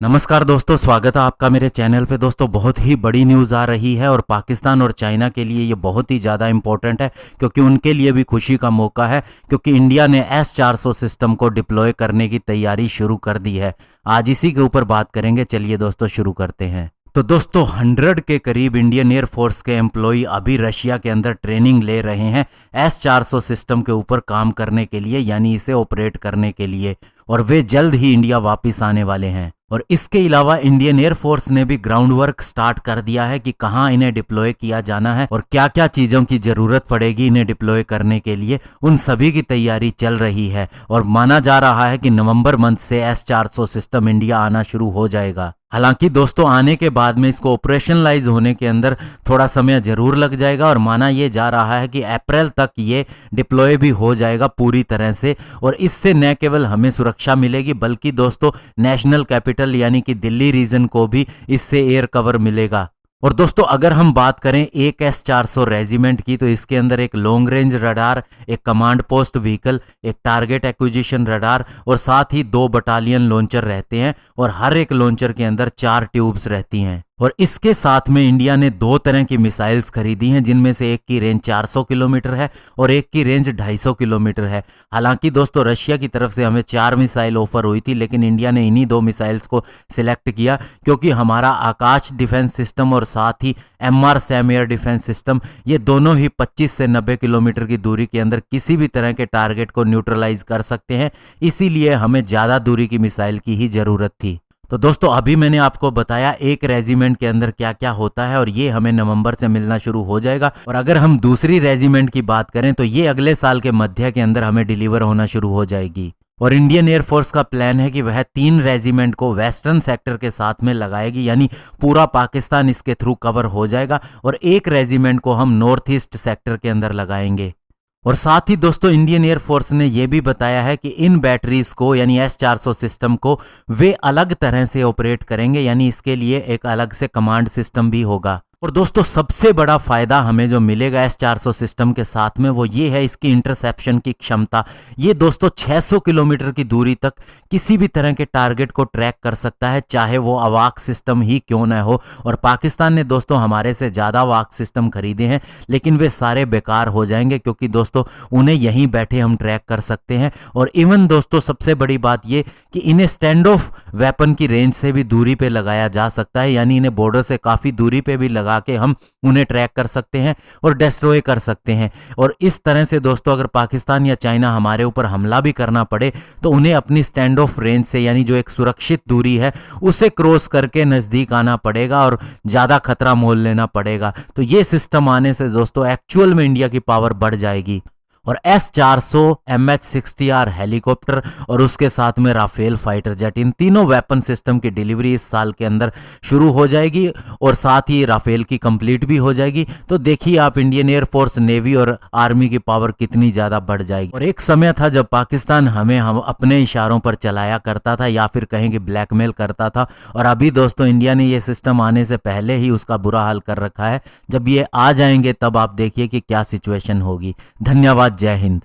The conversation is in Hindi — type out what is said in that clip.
नमस्कार दोस्तों, स्वागत है आपका मेरे चैनल पे। दोस्तों, बहुत ही बड़ी न्यूज़ आ रही है और पाकिस्तान और चाइना के लिए ये बहुत ही ज़्यादा इम्पोर्टेंट है क्योंकि उनके लिए भी खुशी का मौका है क्योंकि इंडिया ने S-400 सिस्टम को डिप्लॉय करने की तैयारी शुरू कर दी है। आज इसी के ऊपर बात करेंगे। चलिए दोस्तों, शुरू करते हैं। तो दोस्तों, 100 के करीब इंडियन एयरफोर्स के एम्प्लॉय अभी रशिया के अंदर ट्रेनिंग ले रहे हैं S-400 सिस्टम के ऊपर काम करने के लिए, यानी इसे ऑपरेट करने के लिए, और वे जल्द ही इंडिया वापस आने वाले हैं। और इसके अलावा इंडियन एयरफोर्स ने भी ग्राउंड वर्क स्टार्ट कर दिया है कि कहां इन्हें डिप्लॉय किया जाना है और क्या क्या चीज़ों की ज़रूरत पड़ेगी इन्हें डिप्लॉय करने के लिए। उन सभी की तैयारी चल रही है और माना जा रहा है कि नवंबर मंथ से S-400 सिस्टम इंडिया आना शुरू हो जाएगा। हालांकि दोस्तों, आने के बाद में इसको ऑपरेशनलाइज होने के अंदर थोड़ा समय जरूर लग जाएगा और माना यह जा रहा है कि अप्रैल तक ये डिप्लॉय भी हो जाएगा पूरी तरह से। और इससे न केवल हमें सुरक्षा मिलेगी बल्कि दोस्तों, नेशनल कैपिटल यानी कि दिल्ली रीजन को भी इससे एयर कवर मिलेगा। और दोस्तों, अगर हम बात करें एक S-400 रेजिमेंट की, तो इसके अंदर एक लॉन्ग रेंज रडार, एक कमांड पोस्ट व्हीकल, एक टारगेट एक्विजिशन रडार और साथ ही 2 बटालियन लॉन्चर रहते हैं और हर एक लॉन्चर के अंदर 4 ट्यूब्स रहती हैं। और इसके साथ में इंडिया ने 2 तरह की मिसाइल्स खरीदी हैं, जिनमें से एक की रेंज 400 किलोमीटर है और एक की रेंज 250 किलोमीटर है। हालांकि दोस्तों, रशिया की तरफ से हमें 4 मिसाइल ऑफर हुई थी, लेकिन इंडिया ने इन्हीं 2 मिसाइल्स को सिलेक्ट किया क्योंकि हमारा आकाश डिफेंस सिस्टम और साथ ही MR-SAM एयर डिफेंस सिस्टम, ये दोनों ही 25 से 90 किलोमीटर की दूरी के अंदर किसी भी तरह के टारगेट को न्यूट्रलाइज कर सकते हैं। इसीलिए हमें ज़्यादा दूरी की मिसाइल की ही ज़रूरत थी। तो दोस्तों, अभी मैंने आपको बताया एक रेजिमेंट के अंदर क्या क्या होता है और ये हमें नवंबर से मिलना शुरू हो जाएगा। और अगर हम दूसरी रेजिमेंट की बात करें तो ये अगले साल के मध्य के अंदर हमें डिलीवर होना शुरू हो जाएगी। और इंडियन एयरफोर्स का प्लान है कि वह 3 रेजिमेंट को वेस्टर्न सेक्टर के साथ में लगाएगी, यानी पूरा पाकिस्तान इसके थ्रू कवर हो जाएगा, और एक रेजिमेंट को हम नॉर्थ ईस्ट सेक्टर के अंदर लगाएंगे। और साथ ही दोस्तों, इंडियन एयरफोर्स ने यह भी बताया है कि इन बैटरीज को यानी S-400 सिस्टम को वे अलग तरह से ऑपरेट करेंगे, यानी इसके लिए एक अलग से कमांड सिस्टम भी होगा। और दोस्तों, सबसे बड़ा फायदा हमें जो मिलेगा S-400 सिस्टम के साथ में वो ये है इसकी इंटरसेप्शन की क्षमता। ये दोस्तों 600 किलोमीटर की दूरी तक किसी भी तरह के टारगेट को ट्रैक कर सकता है, चाहे वो अवाक सिस्टम ही क्यों ना हो। और पाकिस्तान ने दोस्तों हमारे से ज़्यादा अवाक सिस्टम खरीदे हैं, लेकिन वे सारे बेकार हो जाएंगे क्योंकि दोस्तों उन्हें यहीं बैठे हम ट्रैक कर सकते हैं। और इवन दोस्तों, सबसे बड़ी बात ये कि इन्हें स्टैंड ऑफ वेपन की रेंज से भी दूरी पे लगाया जा सकता है, यानी इन्हें बॉर्डर से काफ़ी दूरी पे भी लगा के हम उन्हें ट्रैक कर सकते हैं और डिस्ट्रॉय कर सकते हैं। और इस तरह से दोस्तों, अगर पाकिस्तान या चाइना हमारे ऊपर हमला भी करना पड़े तो उन्हें अपनी स्टैंड ऑफ रेंज से, यानी जो एक सुरक्षित दूरी है, उसे क्रॉस करके नज़दीक आना पड़ेगा और ज़्यादा खतरा मोल लेना पड़ेगा। तो ये सिस्टम आने से दोस्तों एक्चुअल में इंडिया की पावर बढ़ जाएगी। और S-400, MH-60R हेलीकॉप्टर और उसके साथ में राफेल फाइटर जेट, इन तीनों वेपन सिस्टम की डिलीवरी इस साल के अंदर शुरू हो जाएगी और साथ ही राफेल की कंप्लीट भी हो जाएगी। तो देखिए आप, इंडियन एयरफोर्स, नेवी और आर्मी की पावर कितनी ज़्यादा बढ़ जाएगी। और एक समय था जब पाकिस्तान हम अपने इशारों पर चलाया करता था या फिर कहेंगे ब्लैकमेल करता था, और अभी दोस्तों इंडिया ने ये सिस्टम आने से पहले ही उसका बुरा हाल कर रखा है। जब ये आ जाएंगे तब आप देखिए कि क्या सिचुएशन होगी। धन्यवाद। जय हिंद।